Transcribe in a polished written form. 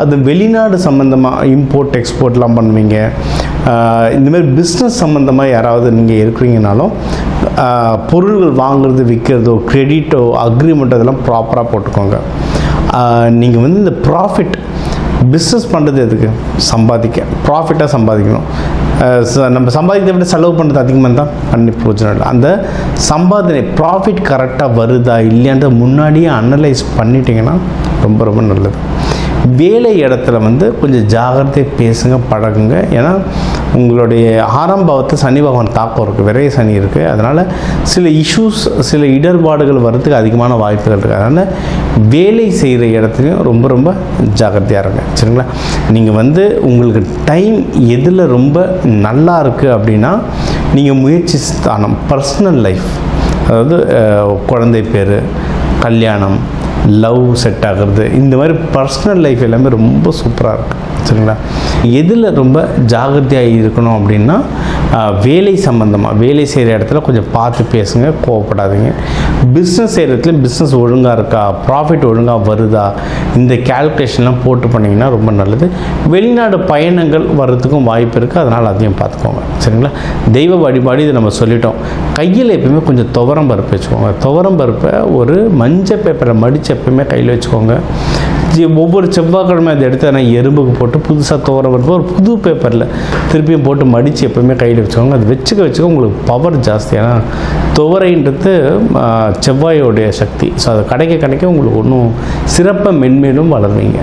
அது வெளிநாடு சம்மந்தமாக இம்போர்ட் எக்ஸ்போர்ட்லாம் பண்ணுவீங்க. இந்தமாதிரி பிஸ்னஸ் சம்மந்தமாக யாராவது நீங்கள் இருக்கிறீங்கனாலும் பொருள்கள் வாங்குறது விற்கிறதோ கிரெடிட்டோ அக்ரிமெண்ட் அதெல்லாம் ப்ராப்பராக போட்டுக்கோங்க. நீங்கள் வந்து இந்த ப்ராஃபிட் பிஸ்னஸ் பண்ணுறது எதுக்கு? சம்பாதிக்க, ப்ராஃபிட்டாக சம்பாதிக்கணும். நம்ம சம்பாதிக்கிறத விட செலவு பண்ணுறது அதிகமாக தான் பண்ணி பிரயோஜனம் இல்லை. அந்த சம்பாதனை ப்ராஃபிட் கரெக்டாக வருதா இல்லையான்ற முன்னாடியே அனலைஸ் பண்ணிட்டீங்கன்னா ரொம்ப ரொம்ப நல்லது. வேலை இடத்துல வந்து கொஞ்சம் ஜாகிரதையாக பேசுங்க, பழகுங்க. ஏன்னா உங்களுடைய 6ஆம் பாவத்தை சனி பகவான் தாக்கம் இருக்குது, விரைய சனி இருக்குது. அதனால் சில இஷ்யூஸ், சில இடர்பாடுகள் வர்றதுக்கு அதிகமான வாய்ப்புகள் இருக்குது. அதனால் வேலை செய்கிற இடத்துலையும் ரொம்ப ரொம்ப ஜாகிரதையாக இருங்க, சரிங்களா? நீங்கள் வந்து உங்களுக்கு டைம் எதில் ரொம்ப நல்லா இருக்குது அப்படின்னா நீங்கள் முயற்சி ஸ்தானம், பர்சனல் லைஃப், அதாவது குழந்தை பேர், கல்யாணம், லவ் செட் ஆகிறது, இந்த மாதிரி பர்சனல் லைஃப் எல்லாமே ரொம்ப சூப்பராக இருக்குது, சரிங்களா? எதில் ரொம்ப ஜாகிரதையாக இருக்கணும் அப்படின்னா வேலை சம்மந்தமாக, வேலை செய்கிற இடத்துல கொஞ்சம் பார்த்து பேசுங்க, கோவப்படாதீங்க. பிஸ்னஸ் செய்கிற இடத்துல பிஸ்னஸ் ஒழுங்காக இருக்கா, ப்ராஃபிட் ஒழுங்காக வருதா, இந்த கேல்குலேஷன்லாம் போட்டு பண்ணிங்கன்னா ரொம்ப நல்லது. வெளிநாடு பயணங்கள் வர்றதுக்கும் வாய்ப்பு இருக்குது, அதனால் அதையும் பார்த்துக்கோங்க, சரிங்களா? தெய்வ வழிபாடு இதை நம்ம சொல்லிட்டோம். கையில் எப்பவுமே கொஞ்சம் துவரம் பருப்பு வச்சுக்கோங்க. துவரம் பருப்பை ஒரு மஞ்சள் பேப்பரை மடித்து எப்பவுமே கையில் வச்சுக்கோங்க. ஒவ்வொரு செவ்வாய்க்கிழமை அதை எடுத்து நான் எறும்புக்கு போட்டு புதுசாக துவரம் பருப்பு ஒரு புது பேப்பரில் திருப்பியும் போட்டு மடித்து எப்பவுமே கையில் வச்சுக்கோங்க. அது வச்சுக்க உங்களுக்கு பவர் ஜாஸ்தி. ஏன்னா துவரைன்றது செவ்வாயோடைய சக்தி. ஸோ அதை கிடைக்க உங்களுக்கு ஒன்றும் சிறப்பாக மென்மேலும் வளருவீங்க.